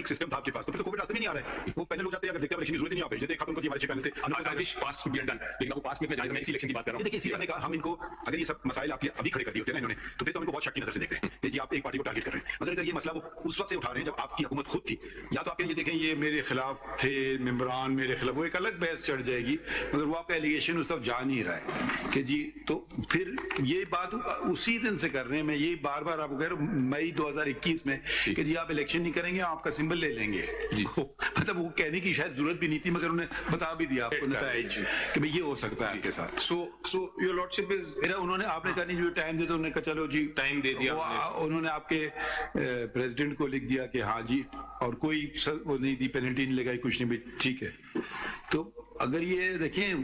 एक सिस्टम था आपके पास, तो फिर तो कोविड रास्ते में नहीं आ रहा है, वो पहले लोग जाते हैं, अगर देखते हैं इलेक्शन की जरूरत ही नहीं, आप भेज देते हैं, खत्म कर दिया हमारे पहले थे, पास टू बी डन, लेकिन आपको पास में जाने मैं इसी इलेक्शन की बात कर रहा हूं। देखिए सीधा ने कहा हम इनको अगर ये सब मसाइल आपके अभी खड़े कर दिए होते हैं ना इन्होंने, तो फिर तो हमको बहुत शक की नजर से देखते हैं कि जी आप एक पार्टी को टारगेट कर रहे हैं, मगर अगर ये मसला वो उस वक्त से उठा रहे हैं जब आपकी हुकूमत खुद थी, या तो आप ये देखें ये मेरे खिलाफ थे मेंबरान, मेरे खिलाफ, वो एक अलग बहस चढ़ जाएगी, मगर वो आपका एलिगेशन उस तरफ जा नहीं रहा है कि जी, तो फिर ये बात उसी दिन से कर रहे हैं। मैं ये बार बार आपको कह रहा हूँ मई 2021 में कि जी आप इलेक्शन नहीं करेंगे, आपका सिंबल ले लेंगे जी, मतलब वो कहने की शायद जरूरत भी नहीं थी, मगर उन्हें बता भी दिया आपको नताइज कि भाई ये हो सकता है आपके साथ। सो योर लॉर्डशिप इज, उन्होंने आपने कहा नहीं जो टाइम दे तो उन्होंने कहा चलो जी टाइम दे दिया, उन्होंने आपके प्रेसिडेंट को लिख दिया कि हाँ जी, और कोई वो नहीं दी, पेनल्टी नहीं लगाई, कुछ नहीं, भाई ठीक है। तो अगर ये देखें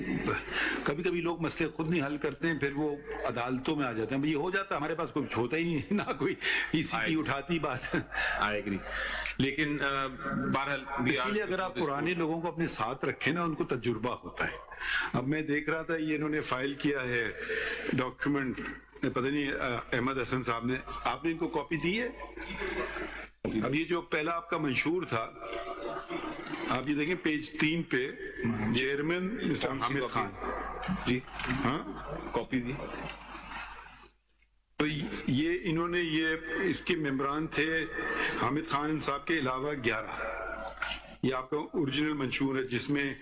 कभी कभी लोग मसले खुद नहीं हल करते हैं, फिर वो अदालतों में आ जाते हैं, ये हो जाता है, हमारे पास कुछ होता ही नहीं ना, कोई इसी की उठाती बात। आई एग्री, लेकिन बहरहाल इसलिए अगर आप पुराने लोगों को अपने साथ रखें ना, उनको तजुर्बा होता है। अब मैं देख रहा था ये इन्होंने फाइल किया है डॉक्यूमेंट, पता नहीं अहमद हसन साहब ने, आपने इनको कॉपी दी है? अब ये जो पहला आपका मंशूर था, आप ये देखें पेज 3 पे, चेयरमैन मिस्टर हामिद खान जी, हाँ कॉपी दी। तो ये इन्होंने ये इसके मेंबरान थे हामिद खान साहब के अलावा 11, ये आपका ओरिजिनल मंशूर है, जिसमें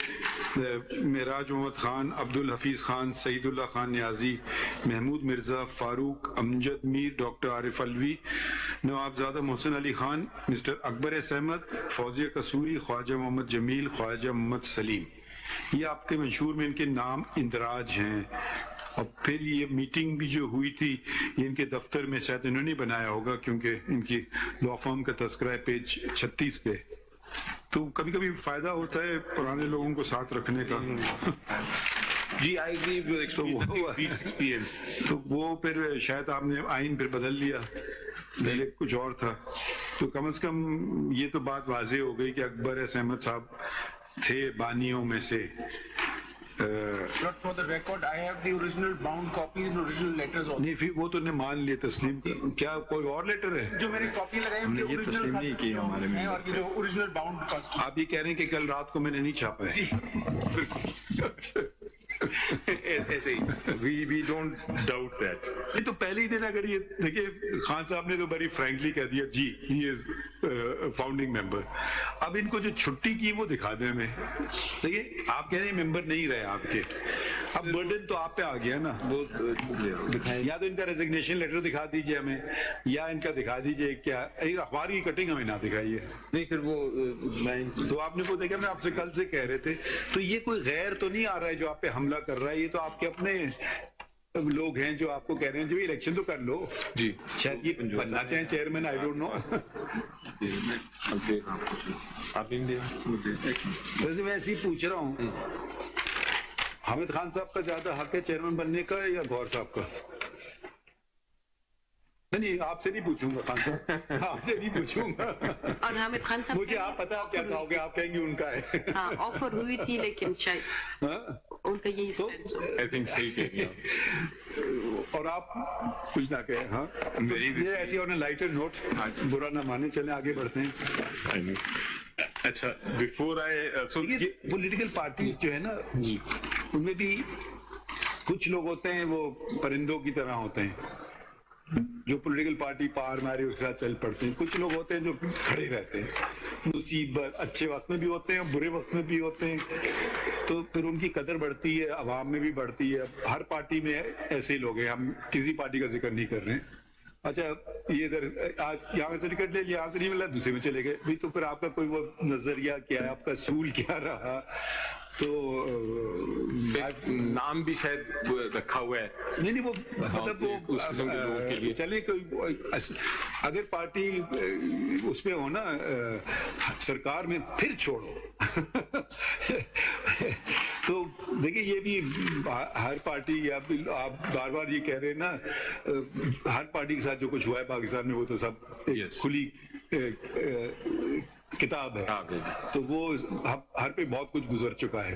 Meraj Mohammad Khan, Abdul Hafeez Khan, Saeedullah Khan Niazi, Mahmood Mirza, Farooq, Amjad Mir, doctor Arif Alvi, Nawabzada Mohsin Ali Khan, mister Akbar S Ahmed, Fauzia Kasuri, Khawaja Mohammad Jamil, Khawaja Mohammad Saleem, ये आपके मंशूर में इनके नाम इंदराज हैं। और फिर ये मीटिंग भी जो हुई थी ये इनके दफ्तर में शायद इन्होंने बनाया होगा, क्योंकि इनकी लॉ फर्म का तस्करा है पेज 36 पे। तो कभी कभी फायदा होता है पुराने लोगों को साथ रखने का। जी आई एग्री विद एक्सपीरियंस। तो वो फिर शायद आपने आइन फिर बदल लिया, पहले कुछ और था, तो कम से कम ये तो बात वाजे हो गई कि अकबर एस अहमद साहब थे बानियों में से। Not for the record, I have the original bound copies and original letters also. नहीं फिर वो तो ने मान लिया तस्लीम, क्या कोई और लेटर है जो मैंने कॉपी लगाई उनके ये तस्लीम नहीं की हमारे में, और ये जो ओरिजिनल बाउंड कॉस्ट। आप ये कह रहे हैं कि कल रात को मैंने नहीं छापा है? ऐसे ही we don't doubt that। नहीं तो पहले ही दिन अगर ये देखिए खान साहब ने तो बड़ी फ्रैंकली कह दिया जी ही इज फाउंडिंग मेंबर, अब इनको जो छुट्टी की वो दिखा दें हमें। देखिए आप कह रहे हैं मेंबर नहीं रहे आपके, अब बर्डन तो आप पे आ गया ना, वो या तो इनका रेजिग्नेशन लेटर दिखा दीजिए हमें, या इनका दिखा दीजिए क्या एक अखबार की कटिंग हमें ना दिखाइए। नहीं फिर वो मैं तो आपने वो देखा, मैं आपसे कल से कह रहे थे, तो ये कोई गैर तो नहीं आ रहा है जो आप पे हमला कर रहा है, ये तो आपके अपने लोग हैं जो आपको कह रहे हैं जो इलेक्शन तो कर लो जी, शायद ये बनना चाहें चेयरमैन, आई डोंट नो। वैसे मैं ऐसे ही पूछ रहा हूँ, हामिद खान साहब का ज्यादा हक है चेयरमैन बनने का या गौर साहब का? नहीं आपसे नहीं पूछूंगा खान साहब, आपसे नहीं पूछूंगा। और हामिद खान साहब मुझे आप पता आप क्या कहोगे, आप कहेंगे उनका है। हाँ ऑफर हुई थी लेकिन शायद उनका यही स्टैंड है। आई थिंक सही कह रही हैं। और आप कुछ ना कहें। हाँ ये ऐसी ऑन लाइटर नोट, बुरा ना माने, चले आगे बढ़ते हैं। अच्छा बिफोर आई पॉलिटिकल पार्टीज जो है ना जी, उनमें भी कुछ लोग होते हैं वो परिंदों की तरह होते हैं, जो पॉलिटिकल पार्टी पार मारे उसके साथ चल पड़ते हैं। कुछ लोग होते हैं जो खड़े रहते हैं, मुसीबत अच्छे वक्त में भी होते हैं बुरे वक्त में भी होते हैं, तो फिर उनकी कदर बढ़ती है, अवाम में भी बढ़ती है। हर पार्टी में ऐसे लोग हैं, हम किसी पार्टी का जिक्र नहीं कर रहे हैं। अच्छा ये इधर आज यहाँ से टिकट ले लिया, यहाँ से नहीं मिला, दूसरे में चले गए भाई, तो फिर आपका कोई वो नजरिया क्या है, आपका सूल क्या रहा? तो नाम भी शायद रखा हुआ है। नहीं वो मतलब वो उस किस्म के लोगों के लिए चले कोई अगर पार्टी उसमें हो ना सरकार में, फिर छोड़ो। तो देखिए ये भी हर पार्टी, आप बार बार ये कह रहे हैं ना, हर पार्टी के साथ जो कुछ हुआ है पाकिस्तान में वो तो सब खुली किताब है, तो वो हर पे बहुत कुछ गुजर चुका है।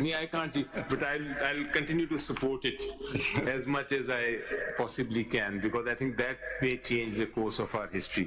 No, I can't, but I'll continue to support it as much as I possibly can, because I think that may change the course of our history.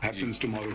happens tomorrow.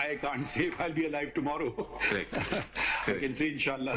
I can't say if I'll be alive tomorrow. I can say inshallah.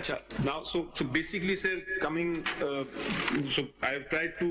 Acha, now so basically sir, coming so I have tried to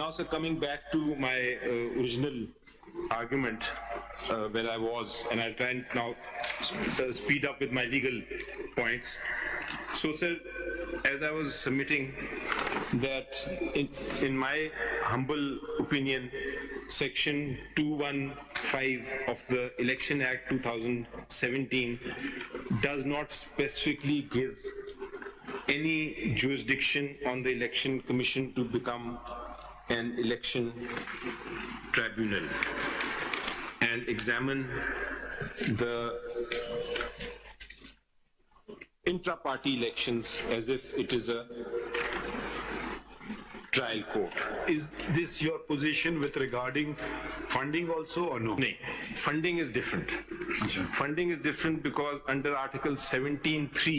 Now sir, coming back to my original argument where I was, and I'll try and now speed up with my legal points. So sir, as I was submitting that in my humble opinion, section 215 of the Election Act 2017 does not specifically give any jurisdiction on the Election Commission to become an election tribunal and examine the intra-party elections as if it is a trial court. Is this your position with regarding funding also or no? No, funding is different. Funding is different because under Article 17(3,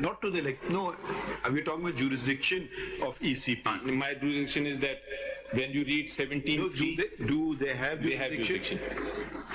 Not to the no, we are talking about jurisdiction of ECP. my jurisdiction is that when you read 17(3, Do they have they have jurisdiction.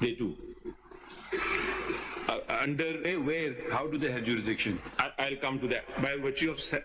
they do. Under Where? How do they have jurisdiction? I'll come to that. By virtue of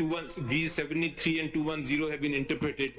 210 these 73 and 210 have been interpreted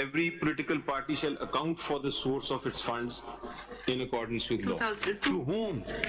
Every political party shall account for the source of its funds in accordance with law. 2002 To whom?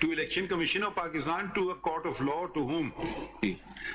To Election Commission of Pakistan, to a court of law, to whom?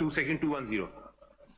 to section 210.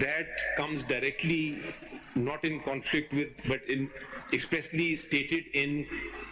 that comes directly not in conflict with but in expressly stated in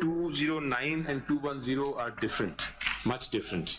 209 and 210 are different, much different.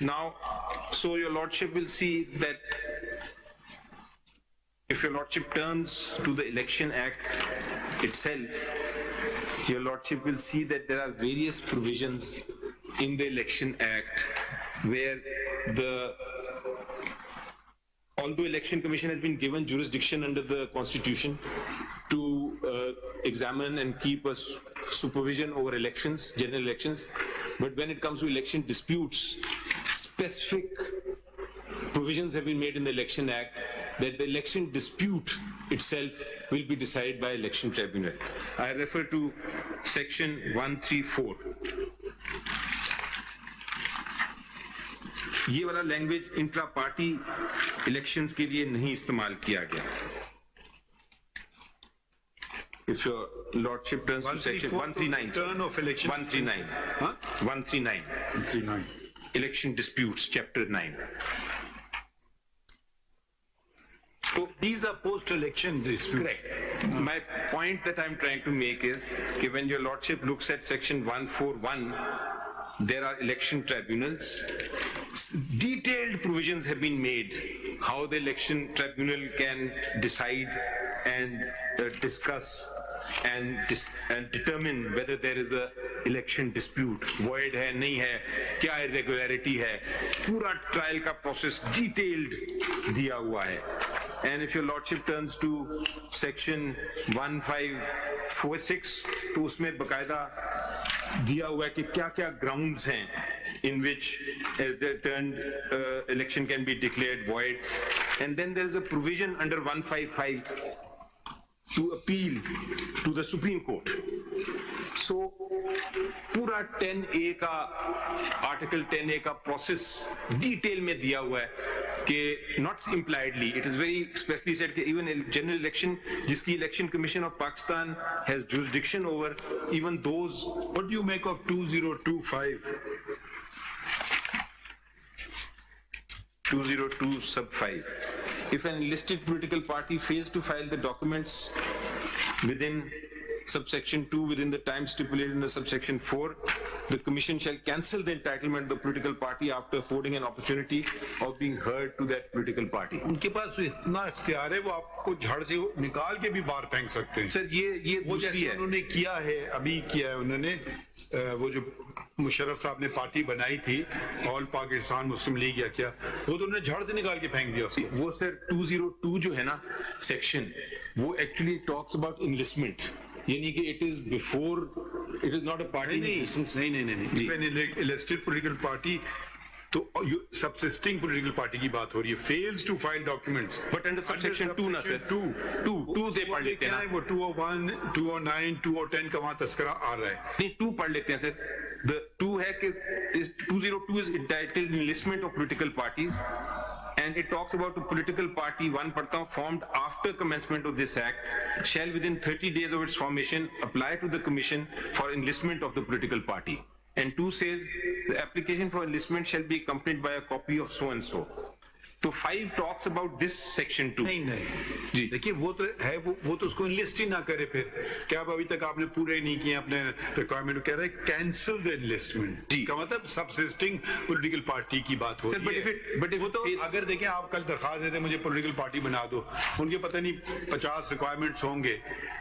Now, so your lordship will see that if your lordship turns to the Election Act itself, your lordship will see that there are various provisions in the Election Act where although Election Commission has been given jurisdiction under the Constitution to examine and keep a supervision over elections, general elections, but when it comes to election disputes, specific provisions have been made in the Election Act that the election dispute itself will be decided by election tribunal. I refer to section 134. ये वाला language intra party elections के लिए नहीं इस्तेमाल किया गया. If your lordship turns to section 139, turn of election 139, huh? 139, election disputes, chapter 9. So these are post-election disputes. Correct. My point that I'm trying to make is that when your lordship looks at section 141, there are election tribunals. Detailed provisions have been made how the election tribunal can decide and discuss and determine whether there is a election dispute, void hai, nahi hai, kya irregularity hai. Pura trial ka process detailed diya hua hai. And if your lordship turns to section 1546, तो उसमें बकायदा दिया हुआ है कि क्या-क्या grounds हैं in which the turned election can be declared void. And then there is a provision under 155 to appeal to the Supreme Court. So पूरा 10A का article 10A का process detail में दिया हुआ है कि not impliedly, it is very expressly said कि even a general election जिसकी election commission of Pakistan has jurisdiction over, even those. What do you make of 2025? 202 sub 5. If an enlisted political party fails to file the documents within subsection 2 within the time stipulated in the subsection 4, the commission shall cancel the entitlement of the political party after affording an opportunity of being heard to that political party. उनके पास इतना इख्तियार है वो आपको झड़ से निकाल के भी बाहर फेंक सकते हैं. सर ये वो दूसरी जैसे है. उन्होंने किया है, अभी किया है उन्होंने, वो जो मुशर्रफ साहब ने पार्टी बनाई थी ऑल पाकिस्तान मुस्लिम लीग या क्या, वो तो उन्होंने झड़ से निकाल के फेंक दिया उसको. वो सर 202 जो है ना सेक्शन, वो एक्चुअली टॉक्स अबाउट इनलिस्टमेंट, यानी कि it is before, it is not a party नहीं इलेक्टेड पॉलिटिकल पार्टी तो सबसिस्टिंग पॉलिटिकल पार्टी की बात हो रही है. Fails to file documents but under subsection 2 ना सर, 2 दे पढ़ लेते हैं ना, वो 201, 209, 210 का वहां तस्करा आ रहा है. नहीं 2 पढ़ लेते हैं सर. द 2 है कि 202 is entitled enlistment of political parties and it talks about a political party, one padta formed after commencement of this act shall within 30 days of its formation apply to the commission for enlistment of the political party. And 2 says the application for enlistment shall be accompanied by a copy of so and so. तो 5 talks about this section 2. नहीं जी, देखिए वो तो है, वो तो उसको enlist ही ना करे. फिर क्या अभी तक आपने पूरे नहीं किए अपने रिक्वायरमेंट, कह रहे कैंसिल द इनलिस्टमेंट. इसका मतलब सबसिस्टिंग पॉलिटिकल पार्टी की बात हो रही है. बट वो तो अगर देखें आप कल दरखास्त देते मुझे पॉलिटिकल पार्टी बना दो, उनके पता नहीं 50 रिक्वायरमेंट्स होंगे,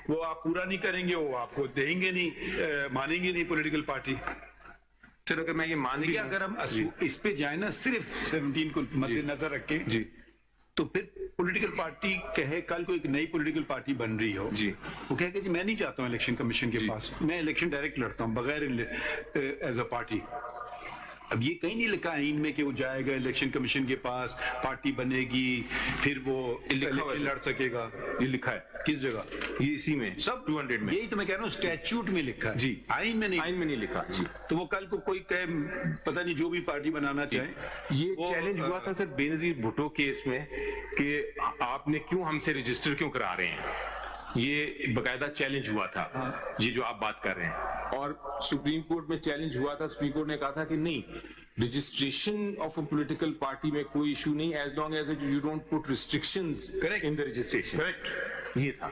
वो आप पूरा नहीं करेंगे, वो आपको देंगे नहीं, मानेंगे नहीं पॉलिटिकल पार्टी. सर अगर मैं ये मान लिया, अगर हम इस पे जाए ना सिर्फ 17 को मद्देनजर रख के जी, तो फिर पॉलिटिकल पार्टी कहे कल को एक नई पॉलिटिकल पार्टी बन रही हो जी, वो कहे कि जी मैं नहीं चाहता हूँ इलेक्शन कमीशन के पास, मैं इलेक्शन डायरेक्ट लड़ता हूँ बगैर एज अ पार्टी. अब ये कहीं नहीं लिखा आईन में कि वो जाएगा इलेक्शन कमीशन के पास, पार्टी बनेगी, फिर वो लड़ सकेगा. ये लिखा है किस जगह? ये इसी में सब 200 में. यही तो मैं कह रहा हूँ स्टैट्यूट में लिखा है जी, आईन में नहीं. आईन में नहीं लिखा जी. तो वो कल को कोई कहे पता नहीं जो भी पार्टी बनाना चाहे. ये चैलेंज हुआ था सर बेनजीर भुट्टो केस में कि आपने क्यों हमसे रजिस्टर क्यों करा रहे हैं, ये बकायदा चैलेंज हुआ था. ये जो आप बात कर रहे हैं, और सुप्रीम कोर्ट में चैलेंज हुआ था. सुप्रीम कोर्ट ने कहा था कि नहीं, registration of a political party में कोई इशू नहीं, as long as you don't put restrictions in the registration. Correct, ये था.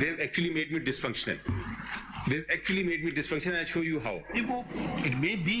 they have actually made me dysfunctional. They've actually made me dysfunctional. I'll show you how. It may be.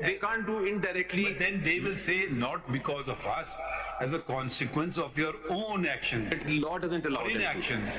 they can't do indirectly. But then they will say not because of us, as a consequence of your own actions. Law doesn't allow in actions.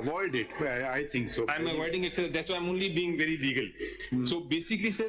Avoid it. I think so. I'm avoiding it, sir. That's why I'm only being very legal. So basically, sir,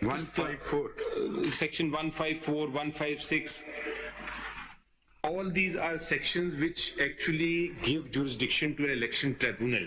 154 section 154, 156. All these are sections which actually give jurisdiction to an election tribunal.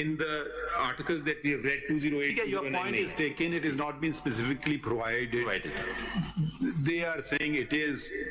in the articles that we have read 208. Your point is taken. It is not been specifically provided. They are saying it is.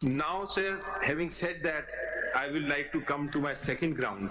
Now, sir, having said that, I would like to come to my second ground,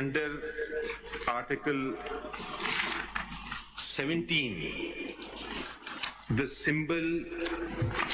under Article 17, the symbol,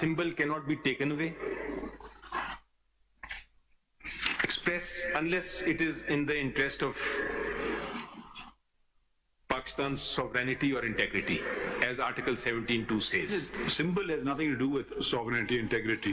Symbol cannot be taken away, express unless it is in the interest of Pakistan's sovereignty or integrity, as Article 17(2) says. Symbol has nothing to do with sovereignty, integrity.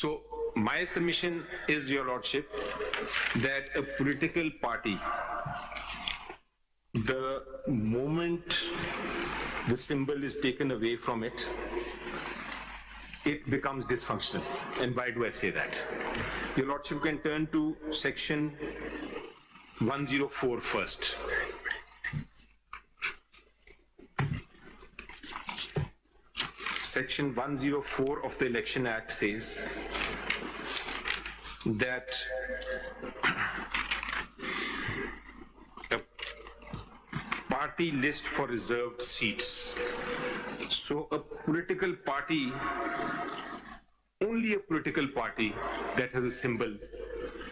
So my submission is, your lordship, that a political party, the moment the symbol is taken away from it, it becomes dysfunctional. And why do I say that? Your lordship can turn to section 104 first. Section 104 of the Election Act says that a party list for reserved seats. So a political party, only a political party that has a symbol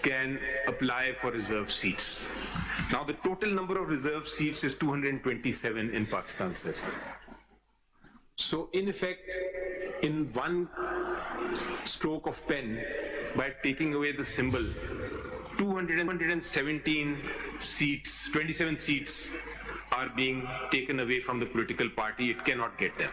can apply for reserved seats. Now the total number of reserved seats is 227 in Pakistan, sir. So in effect, in one stroke of pen, by taking away the symbol, 217 seats, 27 seats are being taken away from the political party. It cannot get them.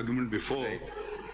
argument before.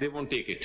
they won't take it.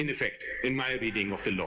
in effect in my reading of the law.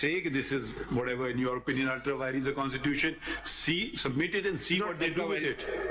say this is whatever in your opinion ultra vires the constitution. See, submit it and see what they do with it.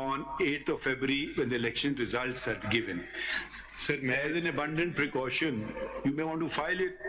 on 8th of February when the election results are given. Sir, as an abundant precaution, you may want to file it.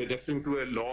referring to a law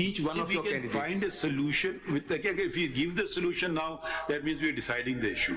each one of your candidates. If we can find a solution with the, if we give the solution now, that means we are deciding the issue.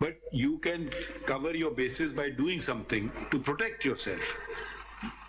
But you can cover your bases by doing something to protect yourself.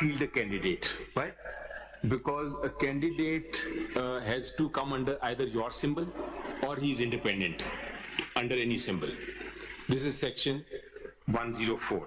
field a candidate. Why? Because a candidate has to come under either your symbol or he is independent under any symbol. This is section 104.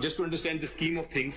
just to understand the scheme of things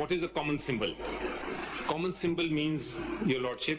what is a common symbol? Common symbol means your lordship.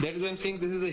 that is why I'm saying this is a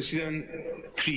67(3).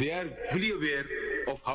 They are fully aware of how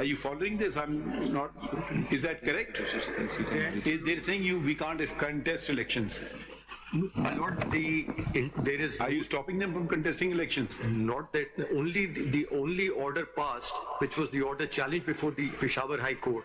Are you following this? I'm not. Is that correct? They're saying we can't contest elections. Not there is. Are you stopping them from contesting elections? Not that. The only order passed, which was the order challenged before the Peshawar High Court,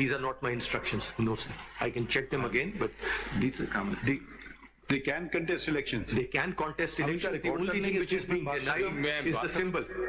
These are not my instructions. No, sir. I can check them again, but these are comments. They can contest elections. They can contest elections. The only thing which is being denied is the symbol.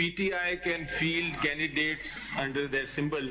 PTI can field candidates under their symbol,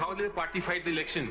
how will the party fight the election?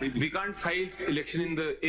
We can't fight election in the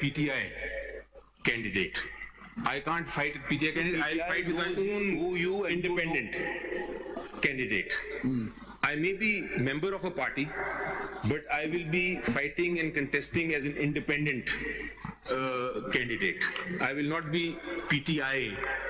PTI candidate. I can't fight with PTI candidate. I'll fight with my own independent candidate. I may be member of a party, but I will be fighting and contesting as an independent candidate. I will not be PTI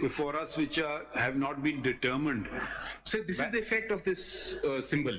before us which have not been determined. So this is the effect of this symbol.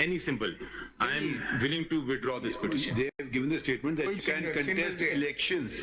any symbol. I am willing to withdraw this petition. They have given the statement that you can contest elections.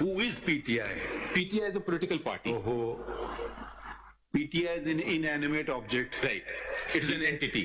Who is PTI? PTI is a political party. PTI is an inanimate object. Right. It is an entity.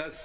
10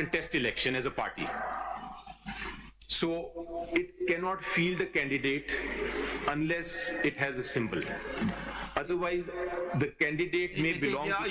contest election as a party. So it cannot field the candidate unless it has a symbol. Otherwise the candidate may belong to...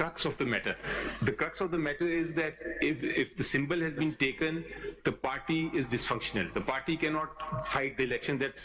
crux of the matter. The crux of the matter is that if the symbol has been taken, the party is dysfunctional. The party cannot fight the election. That's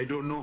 I don't know.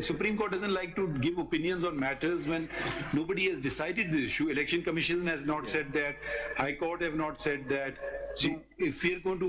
Supreme Court doesn't like to give opinions on matters when nobody has decided the issue. Election Commission has not said that. High Court have not said that. So if we are going to,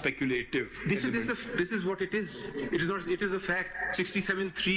speculative. This is what it is. It is a fact. 67(3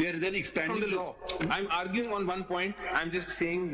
We are then expanding the law. I'm arguing on one point. I'm just saying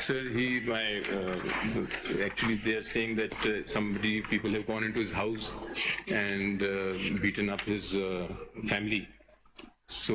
Sir, actually they are saying that people have gone into his house and beaten up his family. So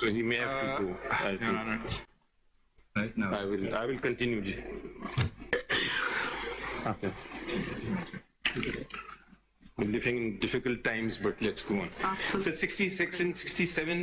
so he may have to go. Right now. I will continue. Okay. We're living in difficult times, but let's go on. So 66 and 67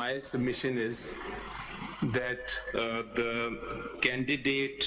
my submission is that the candidate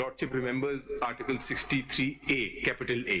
lordship remembers article 63A capital A,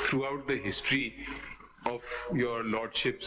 through out the history of your lordships.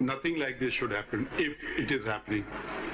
nothing like this should happen if it is happening.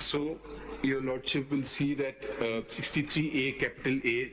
So your lordship will see that 63A capital A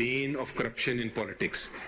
bane of corruption in politics,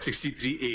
63A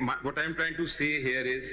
what I'm trying to say here is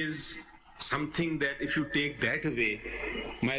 is something that if you take that away, my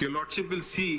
Your Lordship will see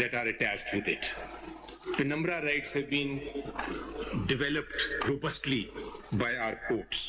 that are attached with it. Penumbra rights have been developed robustly by our courts.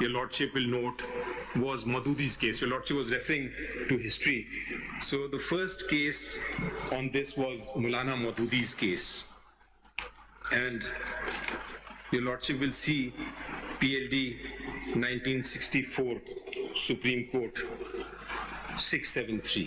your lordship will note, was Madhudi's case. Your lordship was referring to history. So the first case on this was Maulana Madhudi's case. And your lordship will see PLD 1964 Supreme Court 673.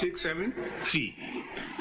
673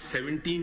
17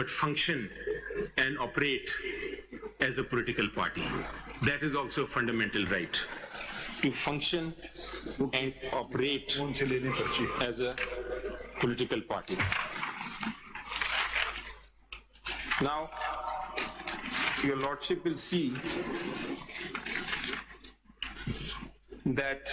but function and operate as a political party. That is also a fundamental right, to function and operate as a political party. Now your lordship will see that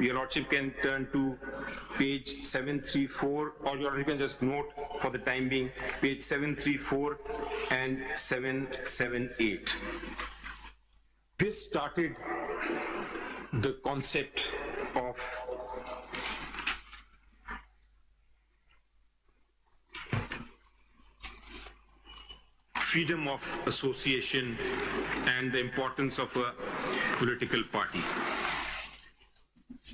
your lordship can turn to page 734, or your lordship can just note for the time being page 734 and 778. This started the concept of freedom of association and the importance of a political party.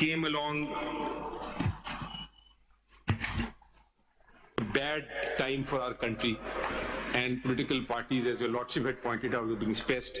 came along a bad time for our country and political parties, as your lordship had pointed out, were doing its best.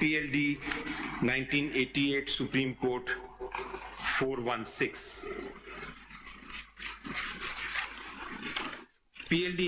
PLD 1988 Supreme Court 416. PLD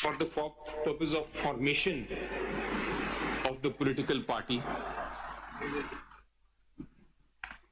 for the purpose of formation of the political party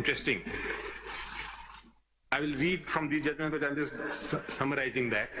interesting. I will read from these judgments, but I'm just summarizing that.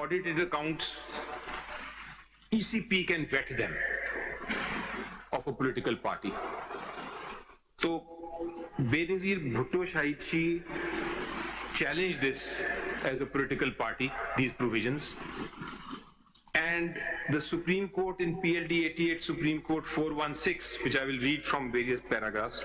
audited accounts, ECP can vet them of a political party. So Benazir Bhutto Shahidshi challenged this as a political party, these provisions. And the Supreme Court in PLD 88, Supreme Court 416, which I will read from various paragraphs,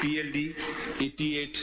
PLD 88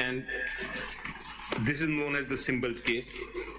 and this is known as the symbols case.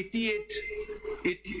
88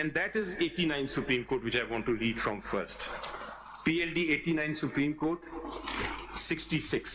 and that is 89 Supreme Court, which I want to read from first. PLD 89 Supreme Court 66.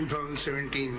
2017,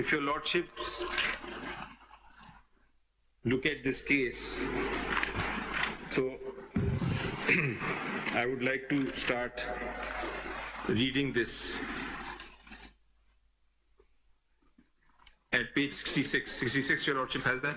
If your lordships look at this case, so I would like to start reading this at page 66. Your lordship has that?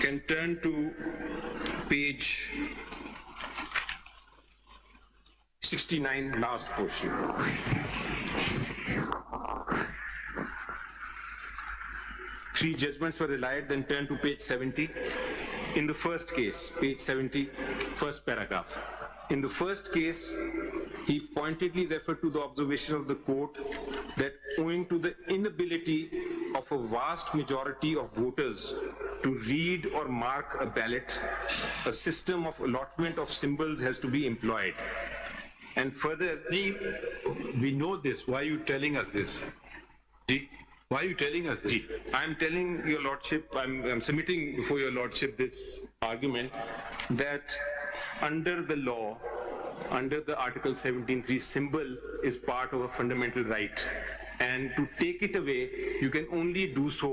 can turn to page 69, last portion. Three judgments were relied, then turn to page 70. In the first case, page 70, first paragraph. In the first case, he pointedly referred to the observation of the court that owing to the inability of a vast majority of voters to read or mark a ballot, a system of allotment of symbols has to be employed. And further, we know this. Why are you telling us this? Why are you telling us this? I'm telling your lordship, I'm submitting before your lordship this argument that under the law, under the Article 17(3), symbol is part of a fundamental right. And to take it away, you can only do so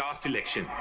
last election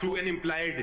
through an implied.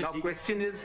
Now question is,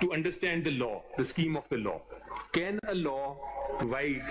to understand the law, the scheme of the law. Can a law provide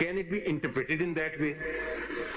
can it be interpreted in that way?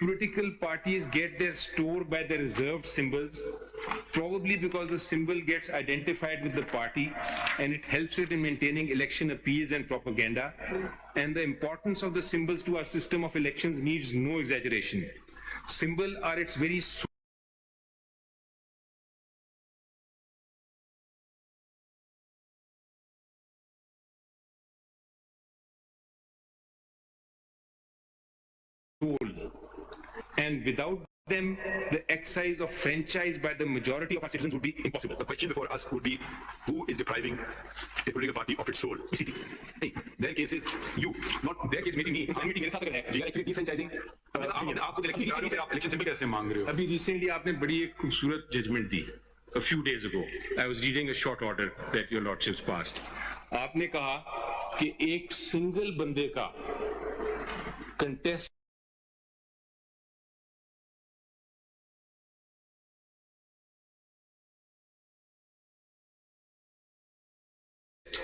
political parties get their store by the reserved symbols, probably because the symbol gets identified with the party and it helps it in maintaining election appeals and propaganda. And the importance of the symbols to our system of elections needs no exaggeration. Symbol are its very and without them the exercise of franchise by the majority of our citizens would be impossible. The question before us would be, who is depriving a political party of its soul? ECT. Hey, their case is you, not their case maybe me. Meeting मेरे साथ अगर है, you are actually defranchising. आपको election से आप election symbol कैसे मांग रहे हो? अभी recently आपने बड़ी एक खूबसूरत judgment the. A few days ago, I was reading a short order that your lordships passed. आपने कहा कि एक single बंदे का contest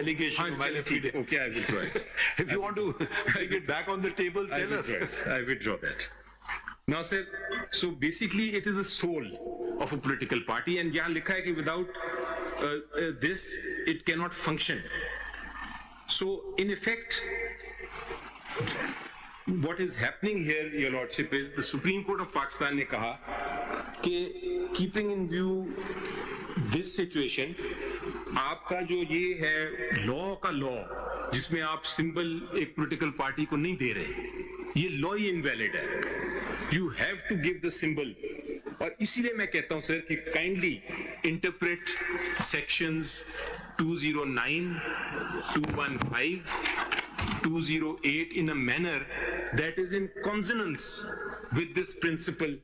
allegation. Okay, I withdraw it. If you want to bring it back on the table, tell us. I withdraw that. Now, sir, so basically it is the soul of a political party, and yahan likha hai ki without this, it cannot function. So, in effect, what is happening here, Your Lordship, is the Supreme Court of Pakistan ne kaha कि keeping in view this situation, आपका जो ये है law का law जिसमें आप symbol एक political party को नहीं दे रहे, ये लॉ ही इनवैलिड है. You have to give the symbol. और इसीलिए मैं कहता हूं सर कि kindly interpret sections 209, 215, 208 in a manner that is in consonance with this principle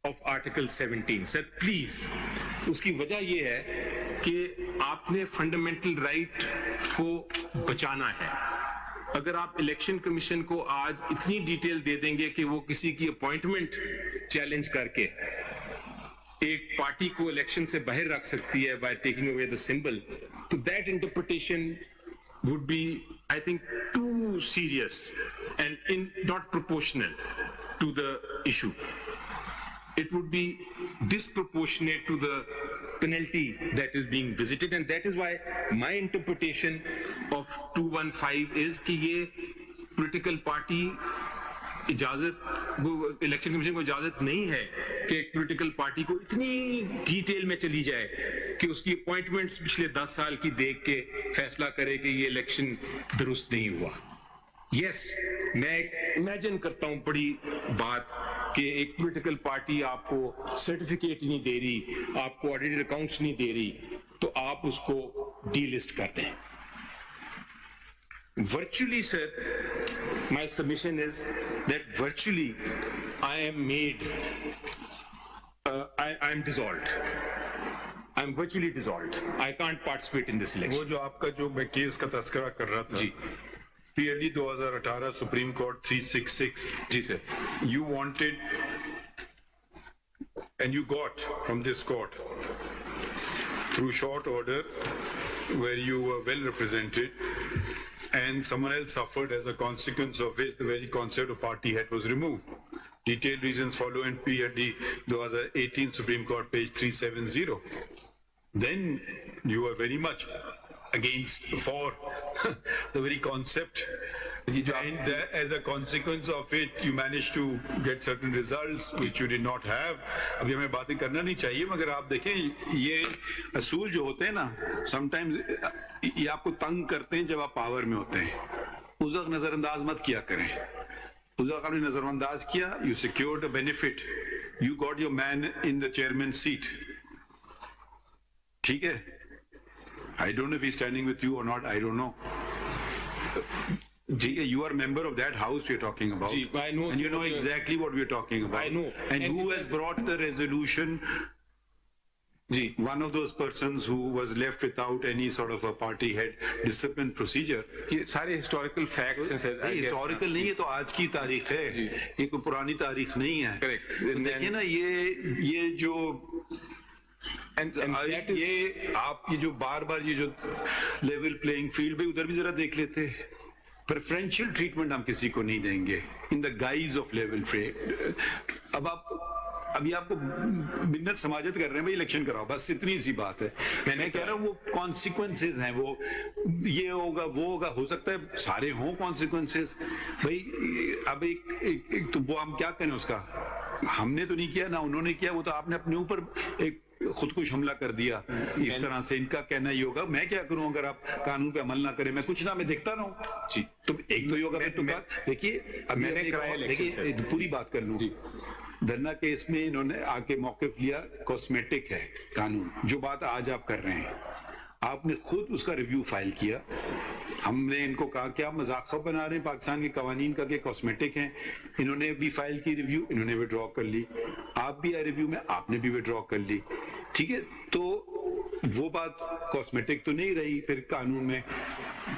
of Article 17. Sir, please. उसकी वजह ये है कि आपने फंडामेंटल राइट को बचाना है. अगर आप इलेक्शन कमीशन को आज इतनी डिटेल दे देंगे कि वो किसी की अपॉइंटमेंट चैलेंज करके एक पार्टी को इलेक्शन से बाहर रख सकती है by taking away the symbol, तो that interpretation would be, I think, too serious and not proportional to the issue. It would be disproportionate to the penalty that is being visited, and that is why my interpretation of 215 is कि ये political party इजाजत election commission को इजाजत नहीं है कि एक political party को इतनी डिटेल में चली जाए कि उसकी अपॉइंटमेंट्स पिछले 10 साल की देख के फैसला करे कि ये इलेक्शन दुरुस्त नहीं हुआ. यस, मैं इमेजिन करता हूं बड़ी बात कि एक पॉलिटिकल पार्टी आपको सर्टिफिकेट नहीं दे रही, आपको ऑडिटेड अकाउंट्स नहीं दे रही, तो आप उसको डीलिस्ट कर दें. Virtually, sir, my submission is that virtually I am made, I am dissolved. I am virtually dissolved. I can't participate in this election. वो जो आपका जो मैं केस का तस्करा कर रहा था, PLD 2018 सुप्रीम कोर्ट 366. जी sir. You wanted and you got from this court through short order where you were well represented and someone else suffered as a consequence of which the very concept of party head was removed. Detailed reasons follow in PLD 2018 Supreme Court page 370. Then you were very much against, for the very concept, and as a consequence of it you managed to get certain results which you did not have. अभी हमें बातें करना नहीं चाहिए, मगर आप देखें ये असूल जो होते हैं ना, sometimes ये आपको तंग करते हैं जब आप पावर में होते हैं. उस वक्त नजरअंदाज मत किया करें. उस वक्त आपने नजरअंदाज किया, you secured a benefit, you got your man in the chairman's seat. ठीक है? I don't know if he's standing with you or not, I don't know. You are a member of that house we're talking about. I know, and you know exactly what we're talking about. I know. And who has brought the resolution? One of those persons who was left without any sort of a party head discipline procedure. ये सारे historical facts हैं sir. Historical नहीं है, तो आज की तारीख है, ये कोई पुरानी तारीख नहीं है. Correct. देखिए ना ये जो ये आप ये जो बार बार ये जो लेवल प्लेइंग फील्ड पे उधर भी जरा देख लेते. प्रेफरेंशियल ट्रीटमेंट हम किसी को नहीं देंगे in the guys of level field. अब आप अभी आपको मिन्नत समाजत कर रहे हैं भाई इलेक्शन कराओ, बस इतनी सी बात है. मैं कह रहा हूँ वो कॉन्सिक्वेंसेज हैं, वो ये होगा वो होगा, हो सकता है सारे हों कॉन्सिक्वेंसेज भाई. अब एक तो वो हम क्या करें उसका, हमने तो नहीं किया ना उन्होंने किया, वो तो आपने अपने ऊपर एक खुदकुश हमला कर दिया इस तरह से. इनका कहना ही होगा मैं क्या करूं अगर आप कानून पे अमल ना करें, मैं कुछ ना मैं देखता रहूं. जी तो एक तो ही होगा. देखिए अब मैंने पूरी बात कर लूं. धरना केस में इन्होंने आके मौकिफ लिया कॉस्मेटिक है कानून, जो बात आज आप कर रहे हैं आपने खुद उसका रिव्यू फाइल किया. हमने इनको कहा कि आप मजाक बना रहे हैं पाकिस्तान के कवानीन का कि कॉस्मेटिक हैं. इन्होंने भी फाइल की रिव्यू, इन्होंने विड्रॉ कर ली. आप भी आए रिव्यू में, आपने भी विड्रॉ कर ली. ठीक है, तो वो बात कॉस्मेटिक तो नहीं रही फिर कानून में.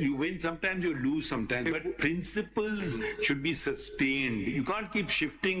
you win sometimes, you lose sometimes, but principles should be sustained. You can't keep shifting.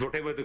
whatever the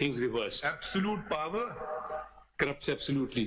things reversed. Absolute power corrupts absolutely.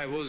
I was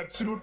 absolute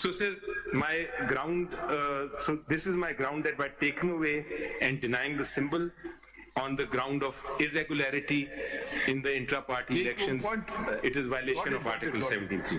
So sir, my ground, so this is my ground that by taking away and denying the symbol on the ground of irregularity in the intra-party elections, it is violation of Article 17(3).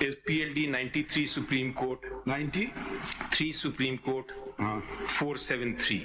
is PLD 93 Supreme Court 93 Supreme Court 473.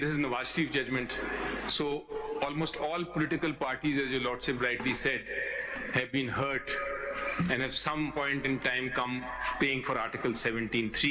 this is Nawaz Sharif judgment, so almost all political parties, as your lordship rightly said, have been hurt and at some point in time come paying for Article 17(3).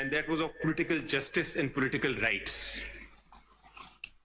and that was of political justice and political rights.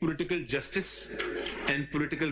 political justice and political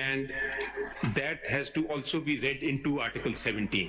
and that has to also be read into Article 17.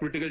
political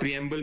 preamble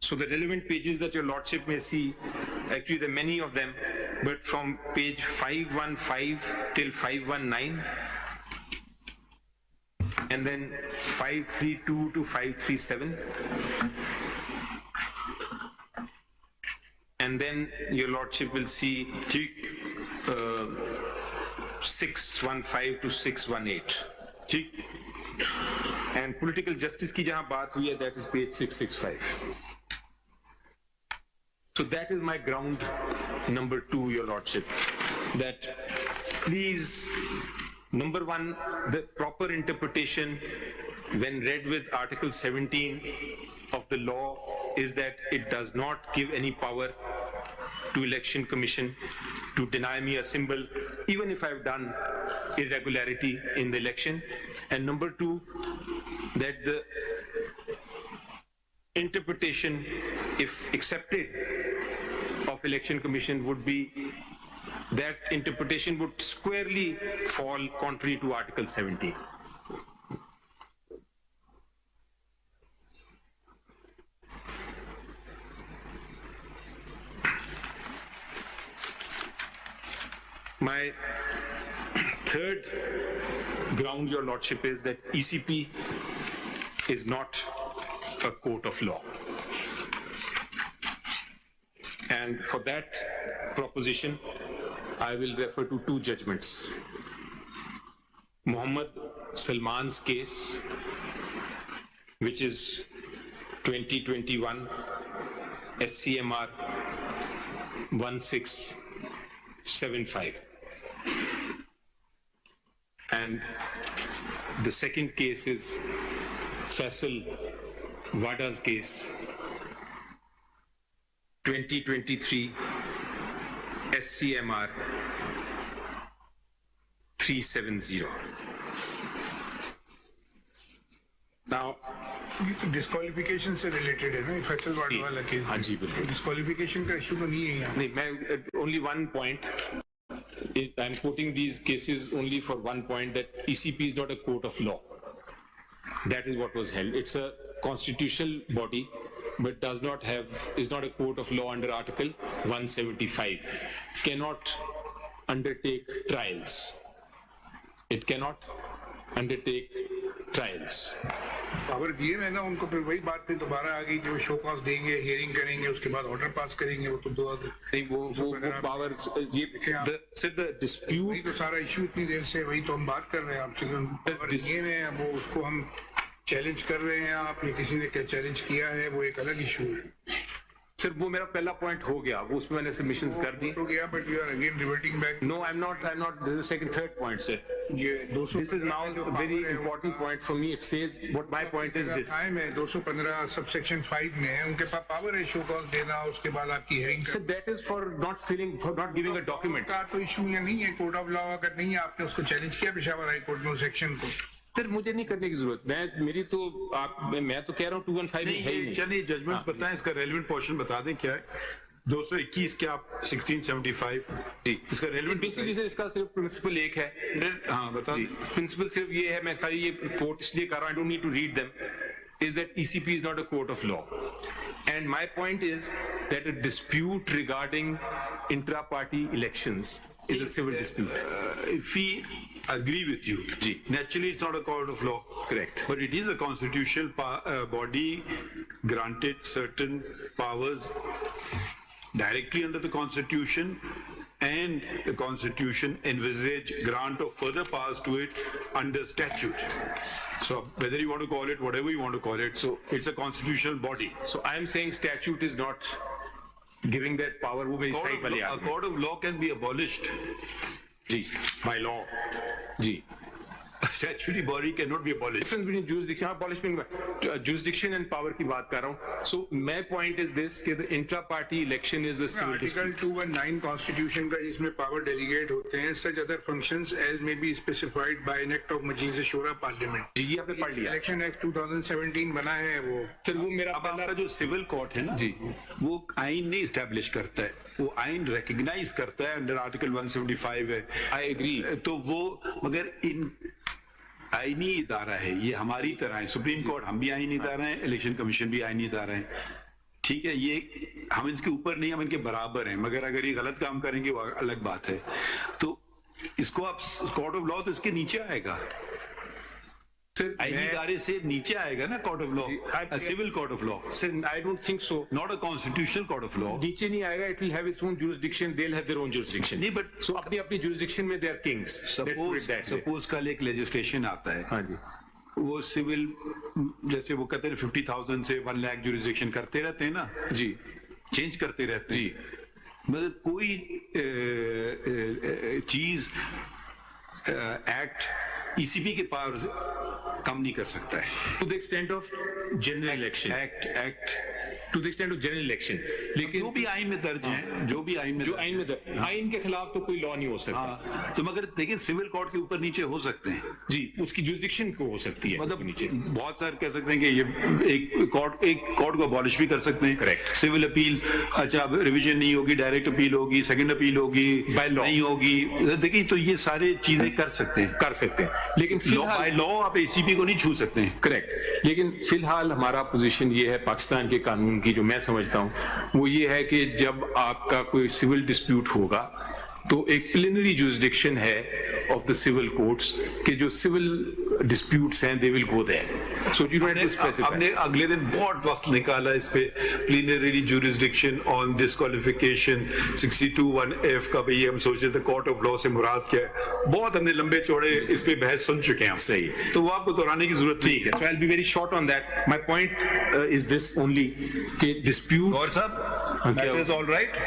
So the relevant pages that your lordship may see, actually there are many of them, but from page 515 till 519, and then 532 to 537, and then your lordship will see 615 to 618. And political justice की जहाँ बात हुई है, that is page 665. So that is my ground number 2, your lordship, that please, number 1, the proper interpretation when read with Article 17 of the law is that it does not give any power to Election Commission to deny me a symbol, even if I've done irregularity in the election. And number 2, that the interpretation, if accepted, of Election Commission would be that interpretation would squarely fall contrary to Article 17. My third ground, your lordship, is that ECP is not a court of law. And for that proposition, I will refer to two judgments. Muhammad Salman's case, which is 2021 SCMR 1675. And the second case is Faisal's Wada's case, 2023 SCMR 370. Now, disqualification से related है ना Faisal ward वाला case? हाँ जी बिल्कुल. Disqualification का issue तो नहीं है यहाँ? नहीं, मैं only one point. I'm quoting these cases only for one point, that ECP is not a court of law. That is what was held. It's a constitutional body, but is not a court of law under Article 175. Cannot undertake trials. It cannot undertake trials. Power दिए मैं ना उनको, फिर वही बात फिर दोबारा आ गई कि वो शो कॉज देंगे, हियरिंग करेंगे, उसके बाद ऑर्डर पास करेंगे. वो तो दो नहीं, वो पावर ये सिर्फ डिस्प्यूट, वही तो सारा इशू इतनी देर से, वही तो हम बात कर रहे हैं आपसे. पावर दिए हैं, वो उसको हम चैलेंज कर रहे हैं. आप ये किसी ने क्या चैलेंज किया है, वो एक अलग इशू है. सर वो मेरा पहला पॉइंट हो गया, वो उसमें मैंने सबमिशंस कर दी. हो गया, but you are again reverting back. No, I'm not. This is the second, third point, sir. ये 200. This is now a very important point for me. It says, what my point is this. में 215 subsection 5 में है, उनके पास power है show cause देना, उसके बाद आपकी hearing. So that is for not giving a document. का तो इशू या नहीं है, कोर्ट ऑफ लॉ अगर नहीं है, आपने उसको चैलेंज किया पेशावर हाई कोर्ट में उस सेक्शन को. सर मुझे नहीं करने की जरूरत, मैं तो कह रहा हूँ 215 में है ही नहीं. चलिए जजमेंट बताएं, इसका रेलेवेंट पोर्शन बता दें क्या है. 221 के आप 1675 जी, इसका रेलेवेंट बेसिकली सर इसका सिर्फ प्रिंसिपल एक है. हाँ बता दें. प्रिंसिपल सिर्फ ये है, मैं खाली ये कोट इसलिए कर रहा हूँ, I don't need to read them, is that ECP is not a court of law. And my point is that a dispute regarding intra-party elections is a civil dispute. If we agree with you, naturally it's not a court of law. Correct. But it is a constitutional body granted certain powers directly under the Constitution, and the Constitution envisage grant of further powers to it under statute. So whether you want to call it whatever you want to call it, so it's a constitutional body. So I am saying statute is not giving that power. वो मेरी side वाली A court of law can be abolished by law. Ji. A statutory body cannot be abolished. Difference between jurisdiction and power की बात कर रहा हूँ. So my point is this, कि the intra-party election is a civil dispute. Article 219 Constitution का जिसमें power delegate होते हैं, such other functions as may be specified by an act of Majlis Shura Parliament. जी ये आपने पढ़ लिया. Election Act 2017 बना है वो. सर वो मेरा अब आपका जो सिविल कोर्ट है ना जी, वो आइन नहीं स्टैब्लिश करता है, वो आइन रिकग्नाइज करता है अंडर आर्टिकल 175 है. I agree. तो वो मगर इन आईनी इदारा है, ये हमारी तरह है. सुप्रीम कोर्ट हम भी आईनी इदारा हैं, इलेक्शन कमीशन भी आईनी इदारा है. ठीक है, ये हम इनके ऊपर नहीं, हम इनके बराबर हैं. मगर अगर ये गलत काम करेंगे वो अलग बात है. तो इसको आप कोर्ट ऑफ लॉ तो इसके नीचे आएगा, आईनी इदारे से नीचे आएगा ना court of law, civil court of law. I don't think so. Not a constitutional court of law. नीचे नहीं आएगा. It will have its own jurisdiction. They'll have their own jurisdiction. नहीं, but so अपनी jurisdiction में they are kings. Suppose कल एक legislation आता है. हाँ जी. वो सिविल जैसे वो कहते हैं 50,000 से 1 लाख jurisdiction करते रहते हैं ना जी, चेंज करते रहते हैं. मतलब कोई चीज एक्ट ECP के पावर कम नहीं कर सकता है. To the extent of general election. Act. To the extent of general election. लेकिन जो भी आइन में दर्ज है, जो आइन में दर्ज, आइन के खिलाफ तो कोई लॉ नहीं हो सकता. तो मगर देखिए सिविल कोर्ट के ऊपर नीचे हो सकते हैं जी, उसकी jurisdiction को हो सकती है. मतलब नीचे बहुत सारे कह सकते हैं कि ये एक कोर्ट को अबॉलिश भी कर सकते हैं. करेक्ट. सिविल अपील, अच्छा रिवीजन नहीं होगी, डायरेक्ट अपील होगी, सेकंड अपील होगी, नहीं होगी. देखिए तो ये सारे चीजें कर सकते हैं. लेकिन बाय लॉ आप ACP को नहीं छू सकते हैं. करेक्ट. लेकिन फिलहाल हमारा पोजीशन ये है पाकिस्तान के कानून की, जो मैं समझता हूँ वो ये है कि जब आपका कोई सिविल डिस्प्यूट होगा तो एक प्लिनरी जुरिसडिक्शन है ऑफ द सिविल कोर्ट्स कि जो सिविल डिस्प्यूट्स हैं they will go there, so you don't have to specify. हमने अगले दिन बहुत वक्त निकाला इस पे, plenary jurisdiction on disqualification 62(1)(f का, भाई हम सोचे थे कोर्ट ऑफ लॉ से मुराद क्या है, बहुत हमने लंबे चौड़े इस पे बहस सुन चुके हैं। सही, तो वो आपको दोहराने की जरूरत नहीं है। So I'll be very short on that. My point is this only कि dispute और साहब, that is all right?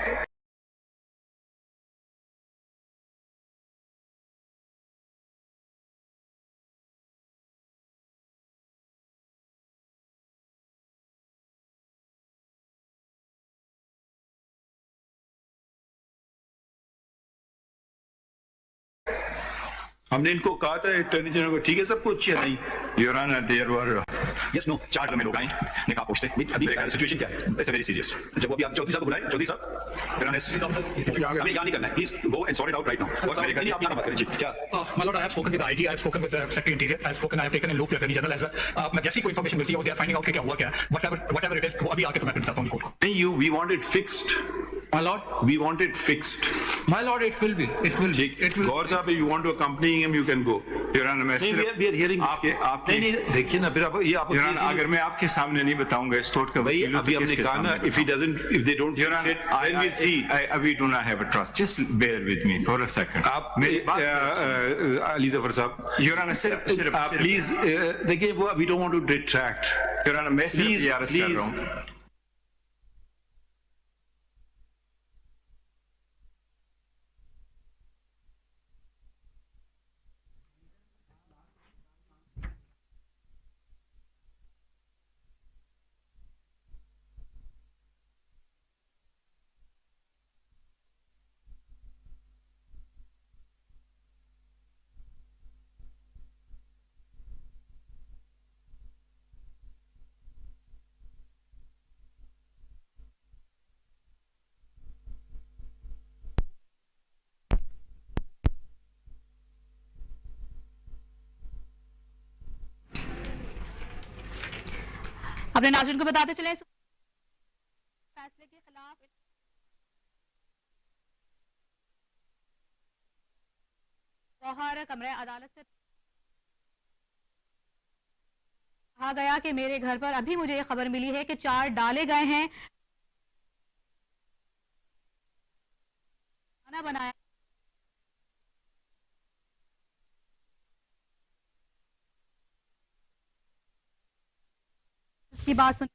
हमने इनको कहा था अटॉर्नी जनरल को, ठीक है सब कुछ या नहीं? Your Honor, there were yes no 4 में लोग आए, निकाह पूछते अभी सिचुएशन क्या है, इट्स वेरी सीरियस। जब वो अभी आप चौधरी साहब को बुलाएं, चौधरी साहब हमें यहाँ नहीं करना है, please go and sort it out right now. नहीं आप यहाँ बात करें जी। क्या My lord, I have spoken with the IG, I have spoken with the Secretary Interior, I have spoken, I have taken a look at the Attorney General as well। मैं जैसे ही कोई information मिलती है वो they are finding out कि क्या हुआ क्या है, whatever it is, वो अभी आके तो मैं करता हूँ उनको। नहीं, you we want it fixed. My lord, We want it fixed. my lord, it will be, it will, it will। गौर साहब, if you want to accompany him, you can go. Your Honor, मैं नहीं, सिर्फ we are hearing आप नहीं, देखिए ना, फिर आप ये आप Your Honor, अगर मैं आपके सामने नहीं बताऊंगा इस कोर्ट का भाई, वकील अभी हमने कहा ना, if he doesn't, if they don't Your fix Honor, it, then we'll see. we do not have a trust. Just bear with me for a second. आप मेरी बात अली जफर साहब, Your Honor, सिर्फ प्लीज देखिए, वो we don't want to detract. Your Honor, मैं सिर्फ Please, ये अर्ज कर please. रहा हूँ। अपने नाज़रीन को बताते चले फैसले के खिलाफ बाहर कमरे अदालत से कहा गया कि मेरे घर पर अभी मुझे ये खबर मिली है कि 4 डाले गए हैं, खाना बनाया की बात सुन